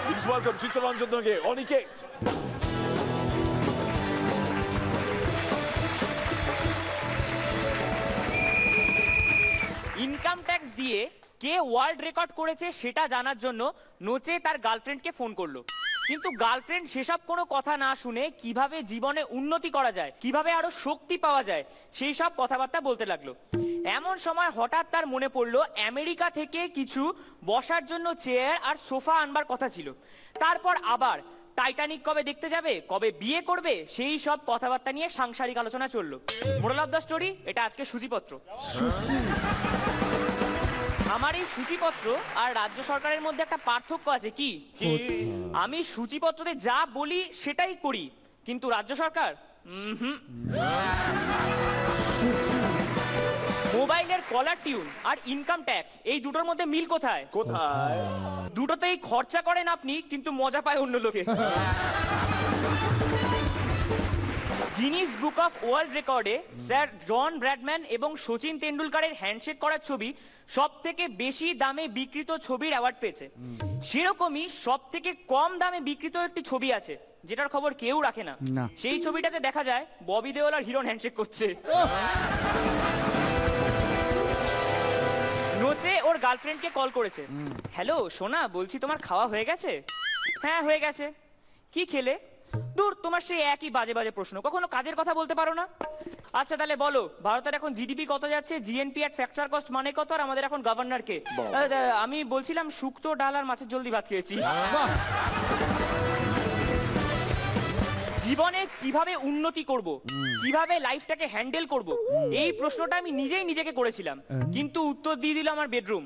Please welcome Chittaranjan দাকে, Aniket. Income tax দিয়ে কে world record করেছে সেটা জানার জন্য নোচে তার গার্লফ্রেন্ডকে ফোন করলো, কিন্তু গার্লফ্রেন্ড সেসব কোনো কথা না শুনে কিভাবে জীবনে উন্নতি করা যায়, কিভাবে আরো শক্তি পাওয়া যায় সেই সব কথাবার্তা বলতে লাগলো। এমন সময় হঠাৎ তার মনে পড়লো আমেরিকা থেকে কিছু বসার জন্য চেয়ার আর সোফা আনবার কথা ছিল। তারপর আবার টাইটানিক কবে দেখতে যাবে, কবে বিয়ে করবে, সেই সব কথাবার্তা নিয়ে সাংসারিক আলোচনা চললো। মোরাল অফ দ্য স্টোরি, এটা আজকে সূচিপত্র। আমার এই সূচিপত্র আর রাজ্য সরকারের মধ্যে একটা পার্থক্য আছে। কি? আমি সূচিপত্রতে যা বলি সেটাই করি, কিন্তু রাজ্য সরকার মোবাইলের কলার টিউন আর ইনকাম ট্যাক্স, এই দুটোর মধ্যে মিল কোথায়? কোথায়? দুটোতেই খরচা করেন আপনি, কিন্তু মজা পায় অন্য লোকে। গিনিস বুক অফ ওয়ার্ল্ড রেকর্ডে স্যার জন ব্র্যাডম্যান এবং সচিন তেন্ডুলকারের হ্যান্ডশেক করার ছবি সব থেকে বেশি দামে বিক্রিত ছবির অ্যাওয়ার্ড পেয়েছে। সেরকমই সব থেকে কম দামে বিক্রিত একটি ছবি আছে যেটার খবর কেউ রাখে না। সেই ছবিটাতে দেখা যায় ববি দেওল আর হিরণ হ্যান্ডশেক করছে। নোচে ওর গার্লফ্রেন্ডকে কল করেছে। হ্যালো সোনা, বলছি তোমার খাওয়া হয়ে গেছে? হ্যাঁ হয়ে গেছে। কি খেলে? দূর, তোমার সেই একই বাজে বাজে প্রশ্ন, কখনো কাজের কথা বলতে পারো না। আচ্ছা তাহলে বলো, ভারতের এখন জিডিপি কত যাচ্ছে, জিএনপি আর ফ্যাক্টর কস্ট মানে কত, আর আমাদের এখন গভর্নর কে? আমি বলছিলাম শুক্তো ডাল আর মাছের জলদি ভাত খেয়েছি। জীবনে কিভাবে উন্নতি করব, কিভাবে লাইফটাকে হ্যান্ডেল করব, এই প্রশ্নটা আমি নিজেই নিজেকে করেছিলাম, কিন্তু উত্তর দিয়ে দিল আমার বেডরুম।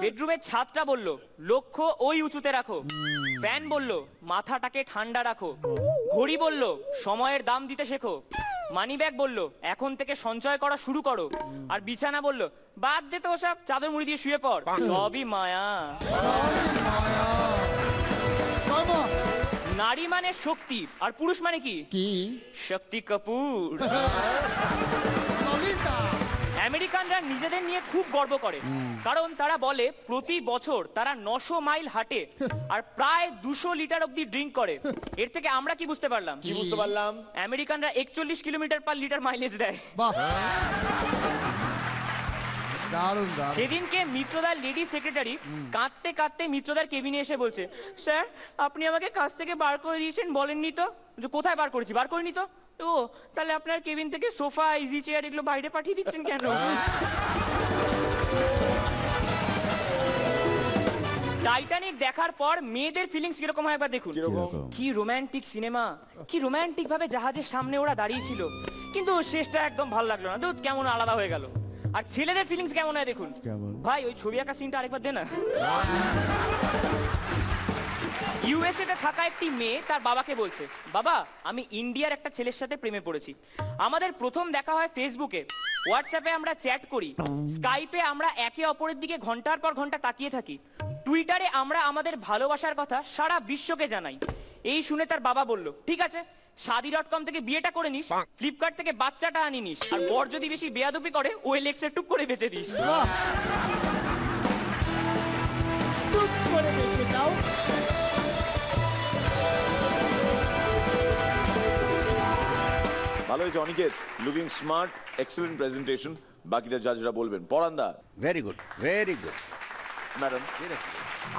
বেডরুমের ছাদটা বলল লক্ষ্য ওই উঁচুতে রাখো, ফ্যান বলল মাথাটাকে ঠান্ডা রাখো, ঘড়ি বলল সময়ের দাম দিতে শেখো, মানি ব্যাগ বলল এখন থেকে সঞ্চয় করা শুরু করো, আর বিছানা বলল বাদ দে তো ওসব, চাদর মুড়ি দিয়ে শুয়ে পড়, সবই মায়া। নারী মানে শক্তি, আর পুরুষ মানে কি? শক্তি কাপুর। আমেরিকানরা নিজেদের নিয়ে খুব গর্ব করে, কারণ তারা বলে প্রতি বছর তারা 900 মাইল হাঁটে আর প্রায় 200 লিটার অব্দি ড্রিঙ্ক করে। এর থেকে আমরা কি বুঝতে পারলাম? কি বুঝতে পারলাম? আমেরিকানরা 41 কিলোমিটার পার লিটার মাইলেজ দেয়। সেদিনকে মিত্রদার লেডি সেক্রেটারি কাঁদতে কাঁদতে মিত্রদার কেবিনে এসে বলছে, স্যার আপনি আমাকে কাজ থেকে বার করে দিয়েছেন, বলেননি তো? কোথায় বার করেছি? বার করিনি তো। ও তাহলে আপনার কেবিন থেকে সোফা, ইজি চেয়ার এগুলো বাইরে পাঠিয়ে দিচ্ছেন কেন? টাইটানিক দেখার পর মেয়েদের ফিলিংস কিরকম হয় একবার দেখুন। কি রোমান্টিক সিনেমা, কি রোমান্টিক ভাবে জাহাজের সামনে ওরা দাঁড়িয়ে ছিল, কিন্তু শেষটা একদম ভালো লাগলো না, তো কেমন আলাদা হয়ে গেল। আর ছেলেদের ফিলিংস কেমন হয় দেখুন। ভাই ওই ছবি আঁকা সিনটা আরেকবার দে না। ইউএসএ তে থাকা একটি মেয়ে তার বাবাকে বলছে, বাবা আমি ইন্ডিয়ার একটা ছেলের সাথে প্রেমে পড়েছি, আমাদের প্রথম দেখা হয় ফেসবুকে, হোয়াটসঅ্যাপে আমরা চ্যাট করি, স্কাইপে আমরা একে অপরের দিকে ঘন্টার পর ঘন্টা তাকিয়ে থাকি, টুইটারে আমরা আমাদের ভালোবাসার কথা সারা বিশ্বকে জানাই। এই শুনে তার বাবা বলল, ঠিক আছে শাদি.com থেকে বিয়েটা করে নিস, ফ্লিপকার্ট থেকে বাচ্চাটা আনি নিস, আর বর যদি বেশি বেয়াদবি করে ওই লেক্সের টুক করে বেঁচে দিস। ভালো হয়েছে Aniket, looking smart, excellent presentation. বাকিটা জাজরা বলবেন। পরান্দা? Very good, very good madam.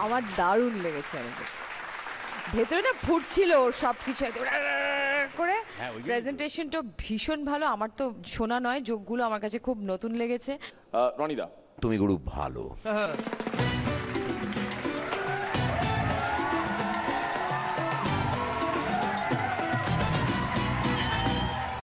আমার দারুণ লেগেছে, আমাদের ভেতরে না ফুটছিল সবকিছু করে। প্রেজেন্টেশনটা ভীষণ ভালো, আমার তো শোনা নয়, যোগগুলো আমার কাছে খুব নতুন লেগেছে। রনিদা? তুমি গুরু ভালো।